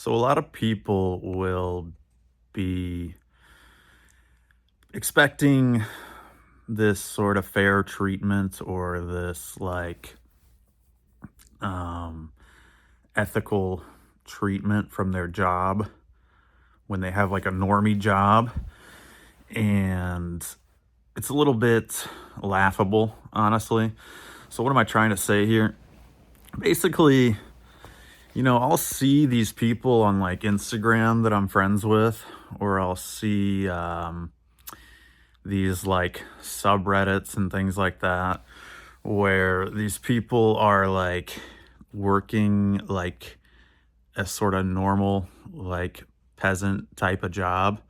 So a lot of people will be expecting this sort of fair treatment or this um ethical treatment from their job when they have like a normie job, and it's a little bit laughable, honestly. So what am I trying to say here? Basically, I'll see these people on like Instagram that I'm friends with, or I'll see these like subreddits and things like that where these people are like working like a sort of normal like peasant type of job,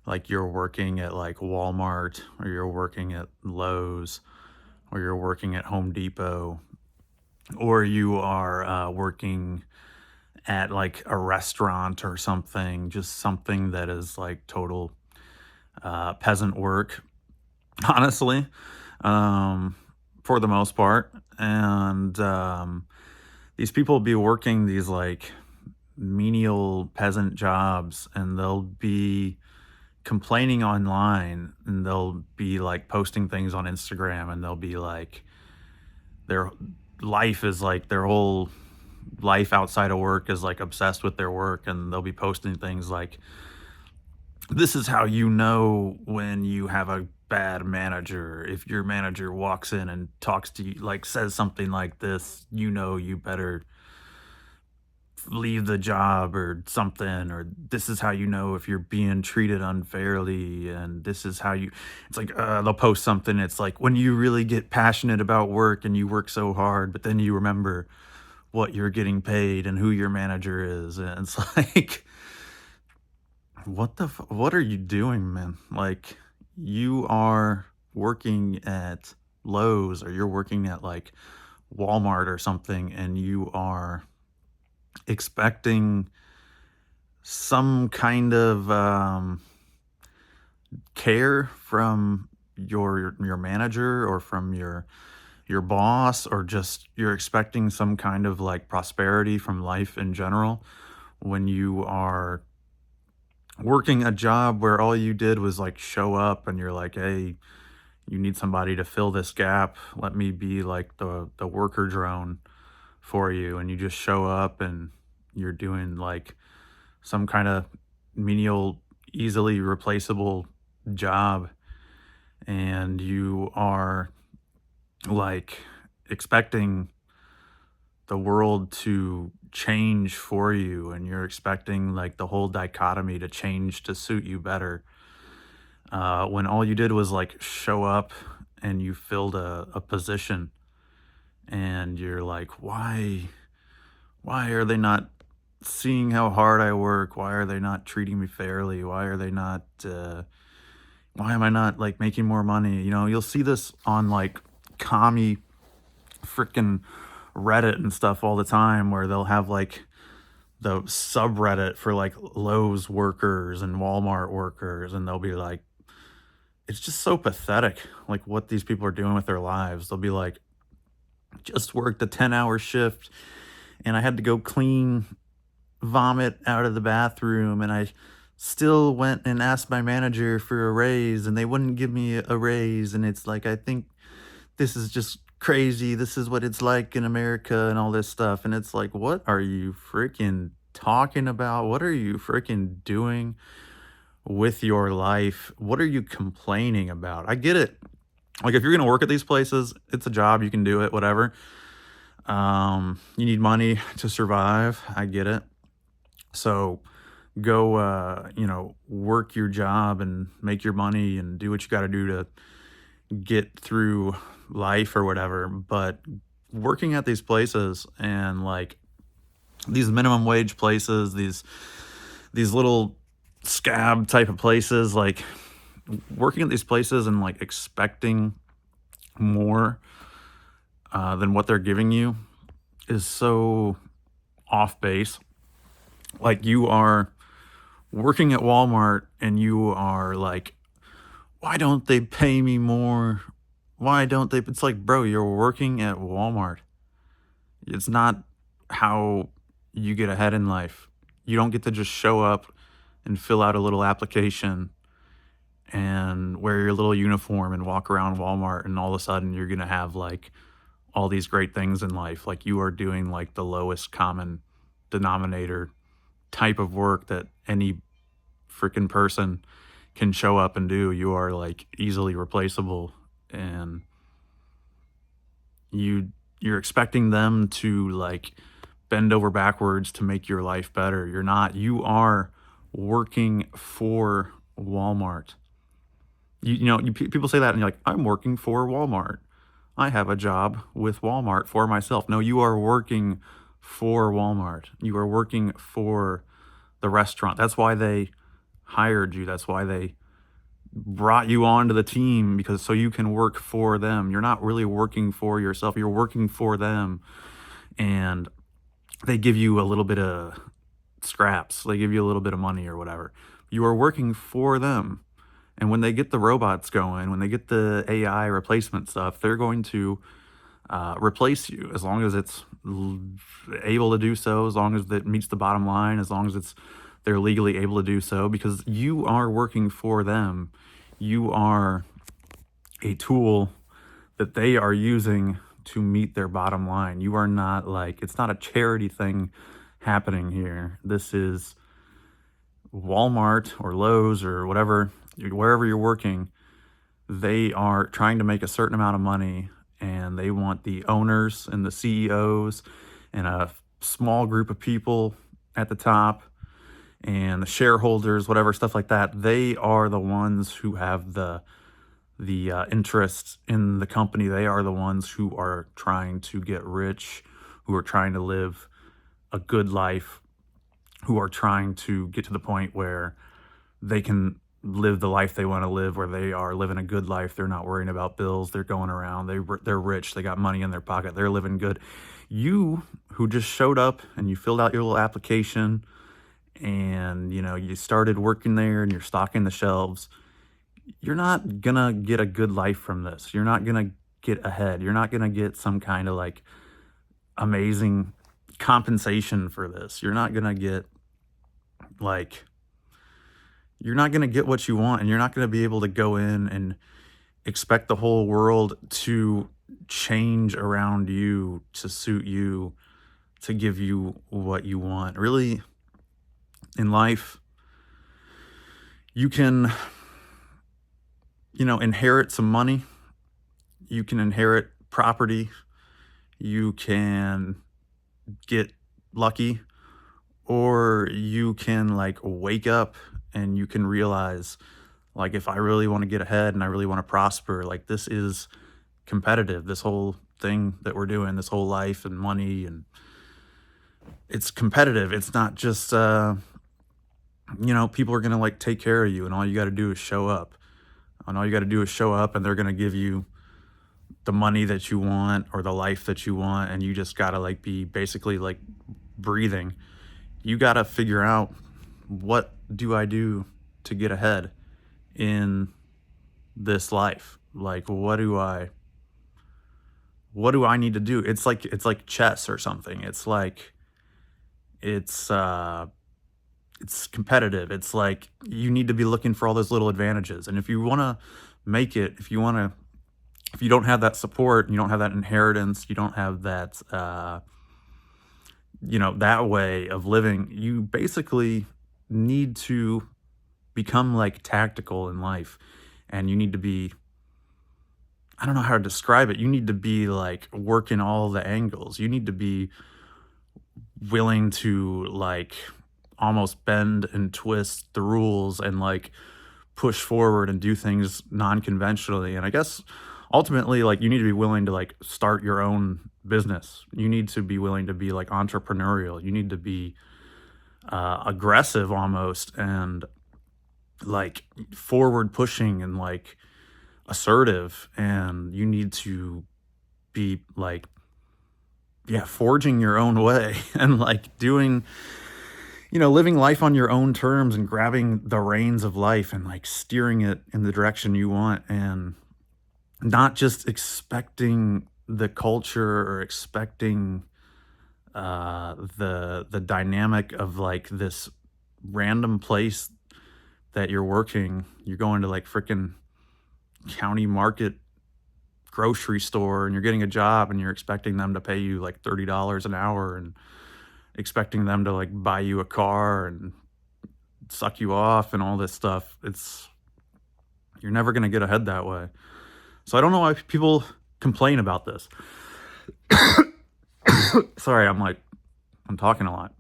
like you're working at like Walmart, or you're working at Lowe's, or you're working at Home Depot, or you are working at like a restaurant or something, just something that is like total peasant work, honestly, um, for the most part. And these people will be working these like menial peasant jobs, and they'll be complaining online, and they'll be like posting things on Instagram, and they'll be like, their life is like their whole life outside of work is like obsessed with their work, and they'll be posting things like, this is how you know when you have a bad manager. If your manager walks in and talks to you, like says something like this, you better leave the job or something. Or this is how you know if you're being treated unfairly. And this is how you, it's like, they'll post something. It's like when you really get passionate about work and you work so hard, but then you remember what you're getting paid and who your manager is. And it's like, what are you doing, man? Like, you are working at Lowe's, or you're working at like Walmart or something, and you are expecting some kind of care from your manager, or from your boss, or just you're expecting some kind of like prosperity from life in general, when you are working a job where all you did was like show up, and you're like, hey, you need somebody to fill this gap, let me be like the worker drone for you. And you just show up, and you're doing like some kind of menial, easily replaceable job, and you are like expecting the world to change for you, and you're expecting like the whole dichotomy to change to suit you better, when all you did was like show up, and you filled a position. And you're like, why are they not seeing how hard I work? Why are they not treating me fairly? Why are they not why am I not like making more money? You'll see this on like commie freaking Reddit and stuff all the time, where they'll have like the subreddit for like Lowe's workers and Walmart workers, and they'll be like, it's just so pathetic, like what these people are doing with their lives. They'll be like, just worked a 10-hour shift, and I had to go clean vomit out of the bathroom, and I still went and asked my manager for a raise, and they wouldn't give me a raise. And it's like, I think this is just crazy. This is what it's like in America and all this stuff. And it's like, what are you freaking talking about? What are you freaking doing with your life? What are you complaining about? I get it. Like, if you're going to work at these places, it's a job, you can do it, whatever. You need money to survive. I get it. So go, work your job and make your money and do what you got to do to get through life or whatever. But working at these places, and like these minimum wage places, these little scab type of places, like working at these places and like expecting more than what they're giving you is so off base. Like, you are working at Walmart, and you are like, why don't they pay me more? Why don't they? It's like, bro, you're working at Walmart. It's not how you get ahead in life. You don't get to just show up and fill out a little application and wear your little uniform and walk around Walmart and all of a sudden you're gonna have like all these great things in life. Like you are doing like the lowest common denominator type of work that any freaking person can show up and do. You are like easily replaceable, and you're expecting them to like bend over backwards to make your life better. You're not. You are working for Walmart. People say that and you're like, I'm working for Walmart. I have a job with Walmart for myself. No, you are working for Walmart. You are working for the restaurant. That's why they hired you. That's why they brought you onto the team, because so you can work for them. You're not really working for yourself. You're working for them. And they give you a little bit of scraps. They give you a little bit of money or whatever. You are working for them. And when they get the robots going, when they get the AI replacement stuff, they're going to replace you as long as it's able to do so, as long as it meets the bottom line, as long as they're legally able to do so, because you are working for them. You are a tool that they are using to meet their bottom line. You are not like, it's not a charity thing happening here. This is Walmart or Lowe's or whatever, wherever you're working. They are trying to make a certain amount of money, and they want the owners and the CEOs and a small group of people at the top and the shareholders, whatever, stuff like that. They are the ones who have the interests in the company. They are the ones who are trying to get rich, who are trying to live a good life, who are trying to get to the point where they can live the life they want to live, where they are living a good life. They're not worrying about bills. They're going around. They're rich. They got money in their pocket. They're living good. You who just showed up and you filled out your little application and you started working there and you're stocking the shelves, you're not gonna get a good life from this. You're not gonna get ahead. You're not gonna get some kind of like amazing compensation for this. You're not gonna get like you're not going to get what you want, and you're not going to be able to go in and expect the whole world to change around you to suit you, to give you what you want. Really, in life, you can inherit some money, you can inherit property, you can get lucky, or you can like wake up and you can realize, like, if I really want to get ahead and I really want to prosper, like, this is competitive. This whole thing that we're doing, this whole life and money, and it's competitive. It's not just people are gonna like take care of you, and all you got to do is show up. And all you got to do is show up, and they're gonna give you the money that you want or the life that you want, and you just gotta like be basically like breathing. You gotta figure out, what do I do to get ahead in this life? Like, what do I need to do? It's like chess or something. It's like it's competitive. It's like you need to be looking for all those little advantages. And if you want to make it, if you don't have that support, you don't have that inheritance, you don't have that that way of living, you basically need to become like tactical in life. And you need to be, I don't know how to describe it, you need to be like working all the angles. You need to be willing to like almost bend and twist the rules and like push forward and do things non-conventionally. And I guess ultimately, like, you need to be willing to like start your own business. You need to be willing to be like entrepreneurial. You need to be aggressive almost, and like forward pushing and like assertive. And you need to be like, yeah, forging your own way and like doing, living life on your own terms and grabbing the reins of life and like steering it in the direction you want, and not just expecting the culture or expecting the dynamic of like this random place that you're working. You're going to like freaking county market grocery store and you're getting a job and you're expecting them to pay you like $30 an hour and expecting them to like buy you a car and suck you off and all this stuff. You're never going to get ahead that way. So I don't know why people complain about this. Sorry, I'm talking a lot.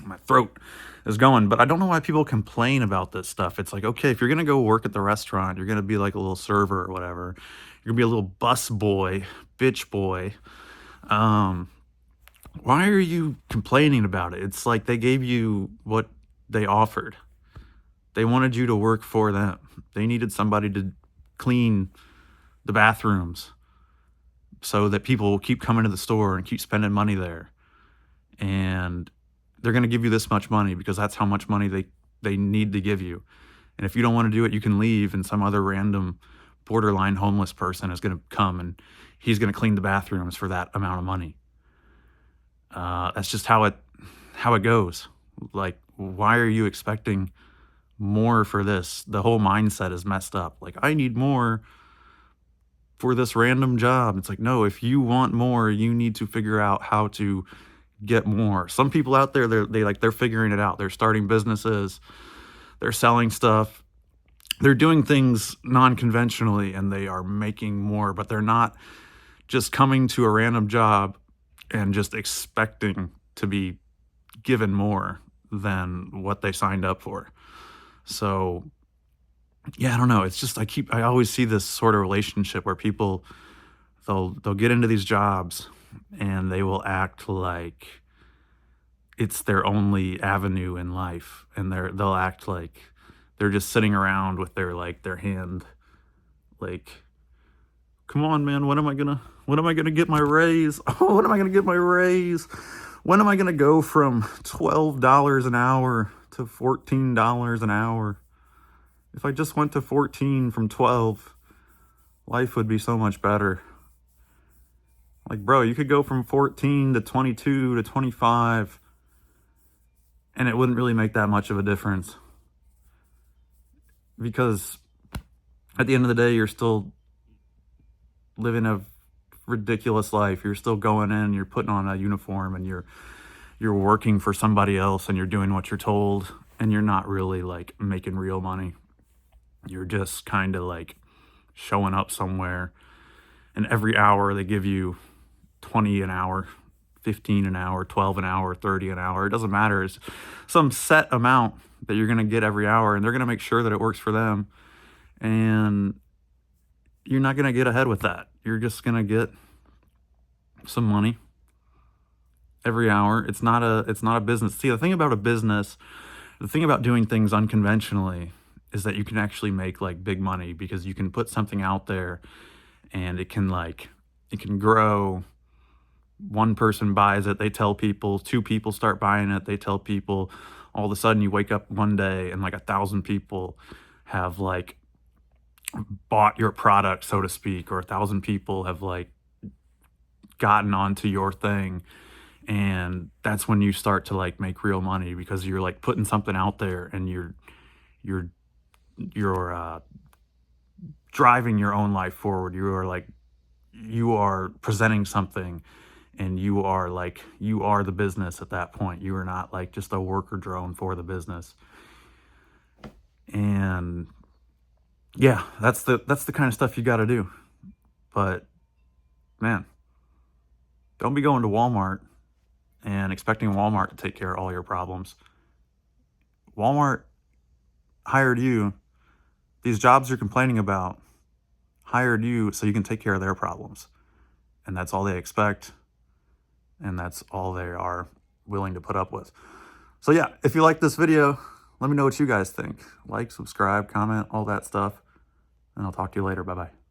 My throat is going, but I don't know why people complain about this stuff. It's like, okay, if you're going to go work at the restaurant, you're going to be like a little server or whatever. You're going to be a little bus boy, bitch boy. Why are you complaining about it? It's like they gave you what they offered. They wanted you to work for them. They needed somebody to clean the bathrooms so that people will keep coming to the store and keep spending money there. And they're going to give you this much money because that's how much money they need to give you. And if you don't want to do it, you can leave, and some other random borderline homeless person is going to come and he's going to clean the bathrooms for that amount of money. That's just how it goes. Like, why are you expecting more for this? The whole mindset is messed up. Like, I need more for this random job. It's like, no, if you want more, you need to figure out how to get more. Some people out there, they're figuring it out. They're starting businesses, they're selling stuff, they're doing things non-conventionally, and they are making more, but they're not just coming to a random job and just expecting to be given more than what they signed up for. So yeah, I don't know. It's just, I always see this sort of relationship where people, they'll get into these jobs and they will act like it's their only avenue in life, and they'll act like they're just sitting around with their hand like, come on, man, when am I gonna get my raise? Oh, when am I gonna get my raise? When am I gonna go from $12 an hour to $14 an hour? If I just went to 14 from 12, life would be so much better. Like, bro, you could go from 14 to 22 to 25, and it wouldn't really make that much of a difference. Because at the end of the day, you're still living a ridiculous life. You're still going in, you're putting on a uniform, and you're working for somebody else, and you're doing what you're told, and you're not really like making real money. You're just kind of like showing up somewhere, and every hour they give you 20 an hour, 15 an hour, 12 an hour, 30 an hour. It doesn't matter. It's some set amount that you're going to get every hour, and they're going to make sure that it works for them. And you're not going to get ahead with that. You're just going to get some money every hour. It's not a business. See, the thing about a business, the thing about doing things unconventionally is that you can actually make like big money, because you can put something out there and it can grow. One person buys it, they tell people, two people start buying it, they tell people. All of a sudden you wake up one day and like 1,000 people have like bought your product, so to speak, or 1,000 people have like gotten onto your thing. And that's when you start to like make real money, because you're like putting something out there, and you're driving your own life forward. You are presenting something, and you are the business at that point. You are not like just a worker drone for the business. And yeah, that's the kind of stuff you got to do. But man, don't be going to Walmart and expecting Walmart to take care of all your problems. Walmart hired you. These jobs you're complaining about hired you so you can take care of their problems. And that's all they expect. And that's all they are willing to put up with. So yeah, if you like this video, let me know what you guys think. Like, subscribe, comment, all that stuff. And I'll talk to you later. Bye-bye.